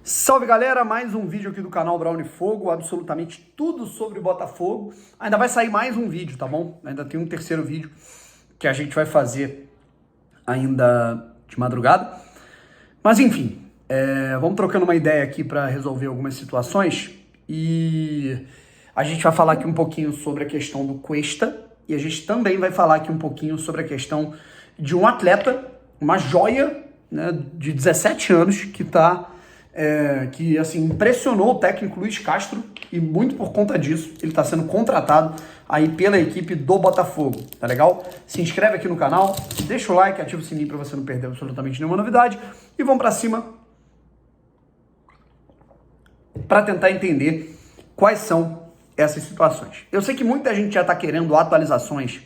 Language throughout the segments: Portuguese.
Salve galera, mais um vídeo aqui do canal Brown Fogo, absolutamente tudo sobre o Botafogo. Ainda vai sair mais um vídeo, tá bom? Ainda tem um terceiro vídeo que a gente vai fazer ainda de madrugada. Mas enfim, vamos trocando uma ideia aqui para resolver algumas situações. E a gente vai falar aqui um pouquinho sobre a questão do Cuesta. E a gente também vai falar aqui um pouquinho sobre a questão de um atleta, uma joia, né, de 17 anos, que assim, impressionou o técnico Luiz Castro, e muito por conta disso ele está sendo contratado aí pela equipe do Botafogo, tá legal? Se inscreve aqui no canal, deixa o like, ativa o sininho para você não perder absolutamente nenhuma novidade e vamos para cima para tentar entender quais são essas situações. Eu sei que muita gente já está querendo atualizações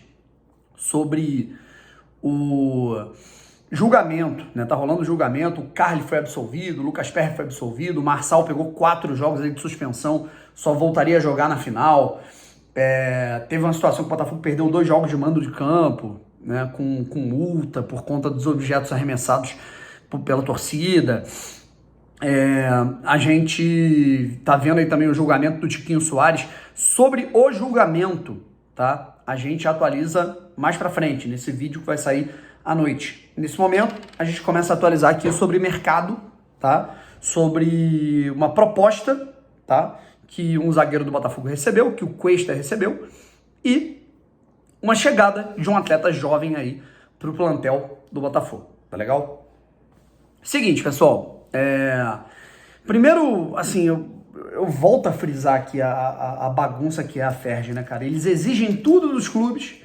sobre o julgamento, né? Tá rolando julgamento, o Carly foi absolvido, o Lucas Perry foi absolvido, o Marçal pegou 4 jogos aí de suspensão, só voltaria a jogar na final. Teve uma situação que o Botafogo perdeu 2 jogos de mando de campo, né? Com multa por conta dos objetos arremessados pela torcida. A gente tá vendo aí também o julgamento do Tiquinho Soares. Sobre o julgamento, tá? A gente atualiza mais pra frente, nesse vídeo que vai sair à noite. Nesse momento, a gente começa a atualizar aqui sobre mercado, tá? Sobre uma proposta, tá? Que um zagueiro do Botafogo recebeu, que o Cuesta recebeu, e uma chegada de um atleta jovem aí pro plantel do Botafogo, tá legal? Seguinte, pessoal, primeiro, assim, eu volto a frisar aqui a bagunça que é a Ferg, né, cara? Eles exigem tudo dos clubes,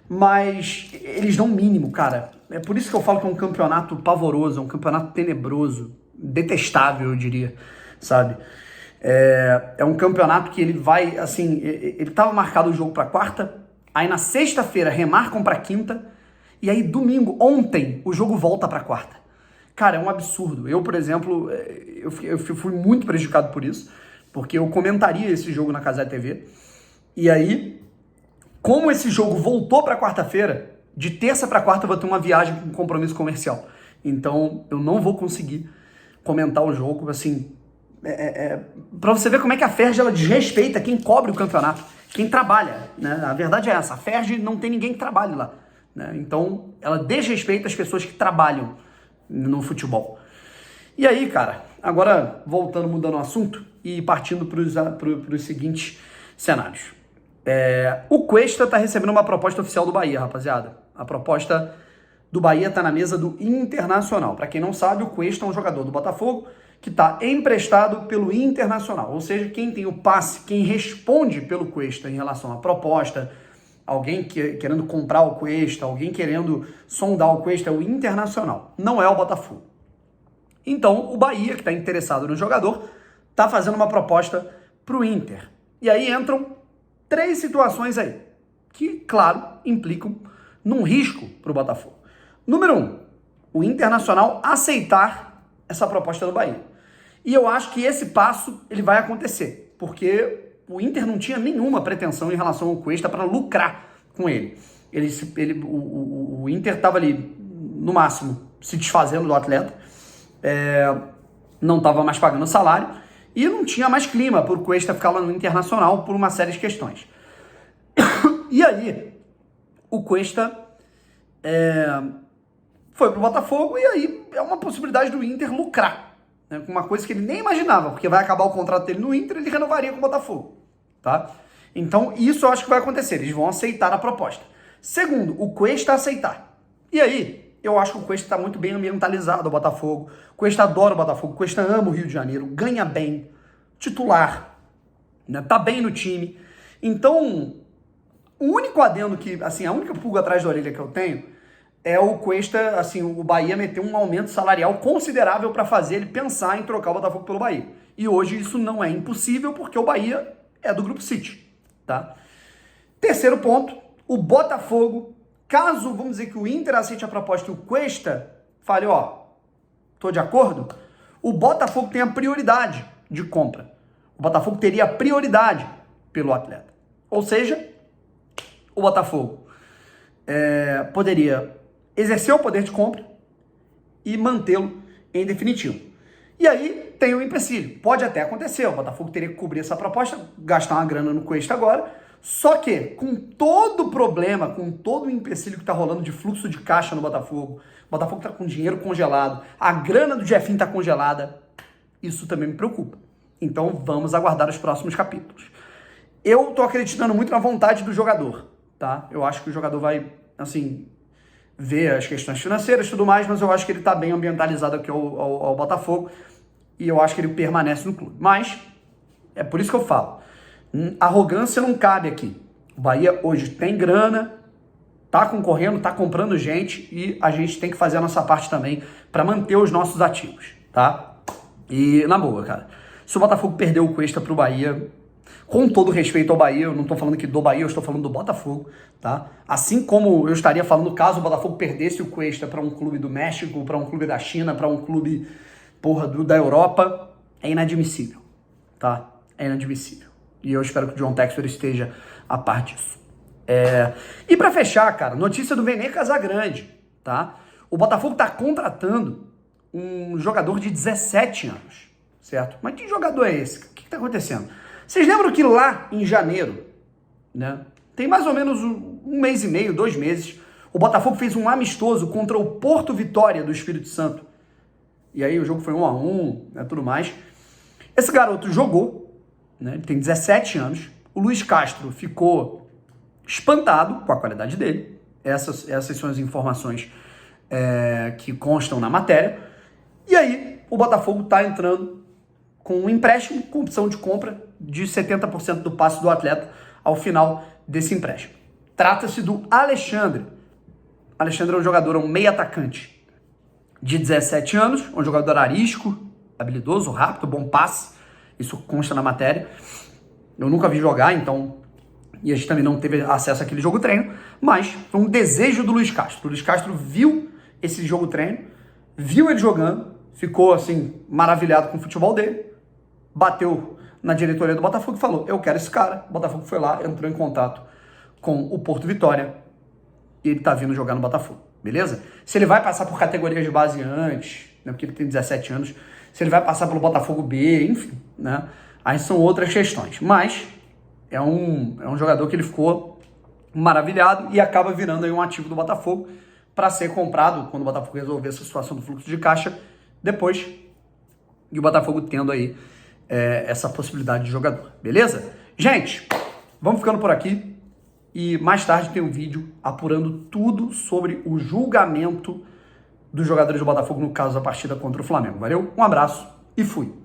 mas eles dão o mínimo, cara. É por isso que eu falo que é um campeonato pavoroso, é um campeonato tenebroso, detestável, eu diria, sabe? É um campeonato que ele vai, assim, ele tava marcado o jogo pra quarta, aí na sexta-feira remarcam pra quinta, e aí domingo, ontem, o jogo volta pra quarta. Cara, é um absurdo. Eu, por exemplo, eu fui muito prejudicado por isso, porque eu comentaria esse jogo na Cazé TV, e aí, como esse jogo voltou para quarta-feira, de terça para quarta eu vou ter uma viagem com compromisso comercial. Então, eu não vou conseguir comentar o jogo, assim, para você ver como é que a Ferg, ela desrespeita quem cobre o campeonato, quem trabalha, né? A verdade é essa, a Ferg não tem ninguém que trabalhe lá, né? Então, ela desrespeita as pessoas que trabalham no futebol. E aí, cara, agora voltando, mudando o assunto e partindo para os seguintes cenários. O Cuesta tá recebendo uma proposta oficial do Bahia, rapaziada. A proposta do Bahia tá na mesa do Internacional. Para quem não sabe, o Cuesta é um jogador do Botafogo que tá emprestado pelo Internacional. Ou seja, quem tem o passe, quem responde pelo Cuesta em relação à proposta, alguém querendo comprar o Cuesta, alguém querendo sondar o Cuesta, é o Internacional, não é o Botafogo. Então, o Bahia, que está interessado no jogador, está fazendo uma proposta para o Inter. E aí entram 3 situações aí, que, claro, implicam num risco para o Botafogo. Número 1, o Internacional aceitar essa proposta do Bahia. E eu acho que esse passo ele vai acontecer, porque o Inter não tinha nenhuma pretensão em relação ao Cuesta para lucrar com ele. O Inter estava ali, no máximo, se desfazendo do atleta, não estava mais pagando salário, e não tinha mais clima para o Cuesta ficar lá no Internacional por uma série de questões. E aí, o Cuesta foi para o Botafogo, e aí é uma possibilidade do Inter lucrar, né, com uma coisa que ele nem imaginava, porque vai acabar o contrato dele no Inter, ele renovaria com o Botafogo, tá? Então, isso eu acho que vai acontecer, eles vão aceitar a proposta. Segundo, o Cuesta aceitar. E aí, eu acho que o Cuesta está muito bem ambientalizado ao Botafogo, o Cuesta adora o Botafogo, o Cuesta ama o Rio de Janeiro, ganha bem, titular, né, tá bem no time. Então, o único adendo que, assim, a única pulga atrás da orelha que eu tenho é o Cuesta, assim, o Bahia meteu um aumento salarial considerável para fazer ele pensar em trocar o Botafogo pelo Bahia. E hoje isso não é impossível porque o Bahia é do Grupo City, tá? Terceiro ponto, o Botafogo, caso, vamos dizer que o Inter aceite a proposta e o Cuesta fale, tô de acordo, o Botafogo tem a prioridade de compra. O Botafogo teria a prioridade pelo atleta. Ou seja, o Botafogo poderia exercer o poder de compra e mantê-lo em definitivo. E aí tem o empecilho. Pode até acontecer, o Botafogo teria que cobrir essa proposta, gastar uma grana no Cuesta agora, só que com todo o problema, com todo o empecilho que tá rolando de fluxo de caixa no Botafogo, o Botafogo tá com dinheiro congelado, a grana do Jefinho tá congelada, isso também me preocupa. Então vamos aguardar os próximos capítulos. Eu tô acreditando muito na vontade do jogador, tá? Eu acho que o jogador vai, assim, ver as questões financeiras e tudo mais, mas eu acho que ele tá bem ambientalizado aqui ao Botafogo e eu acho que ele permanece no clube. Mas, é por isso que eu falo, arrogância não cabe aqui. O Bahia hoje tem grana, tá concorrendo, tá comprando gente e a gente tem que fazer a nossa parte também para manter os nossos ativos, tá? E, na boa, cara, se o Botafogo perder o Cuesta pro Bahia, com todo respeito ao Bahia, eu não tô falando aqui do Bahia, eu estou falando do Botafogo, tá? Assim como eu estaria falando caso o Botafogo perdesse o Cuesta para um clube do México, para um clube da China, para um clube, da Europa, é inadmissível, tá? É inadmissível. E eu espero que o John Textor esteja a par disso. E para fechar, cara, notícia do Vene Casagrande, tá? O Botafogo tá contratando um jogador de 17 anos, certo? Mas que jogador é esse? O que tá acontecendo? Vocês lembram que lá em janeiro, né, tem mais ou menos um mês e meio, 2 meses, o Botafogo fez um amistoso contra o Porto Vitória do Espírito Santo. E aí o jogo foi 1-1, né, tudo mais. Esse garoto jogou, né, ele tem 17 anos. O Luiz Castro ficou espantado com a qualidade dele. Essas são as informações que constam na matéria. E aí o Botafogo está entrando com um empréstimo com opção de compra de 70% do passe do atleta ao final desse empréstimo. Trata-se do Alexandre. Alexandre é um jogador, um meio atacante de 17 anos, um jogador arisco, habilidoso, rápido, bom passe. Isso consta na matéria. Eu nunca vi jogar, então, e a gente também não teve acesso àquele jogo treino, mas foi um desejo do Luiz Castro. O Luiz Castro viu esse jogo treino, viu ele jogando, ficou assim maravilhado com o futebol dele, bateu na diretoria do Botafogo e falou: eu quero esse cara. O Botafogo foi lá, entrou em contato com o Porto Vitória e ele tá vindo jogar no Botafogo, beleza? Se ele vai passar por categorias de base antes, né, porque ele tem 17 anos, se ele vai passar pelo Botafogo B, enfim, né, aí são outras questões, mas é um jogador que ele ficou maravilhado e acaba virando aí um ativo do Botafogo para ser comprado quando o Botafogo resolver essa situação do fluxo de caixa depois, e o Botafogo tendo aí essa possibilidade de jogador, beleza? Gente, vamos ficando por aqui e mais tarde tem um vídeo apurando tudo sobre o julgamento dos jogadores do Botafogo no caso da partida contra o Flamengo. Valeu? Um abraço e fui!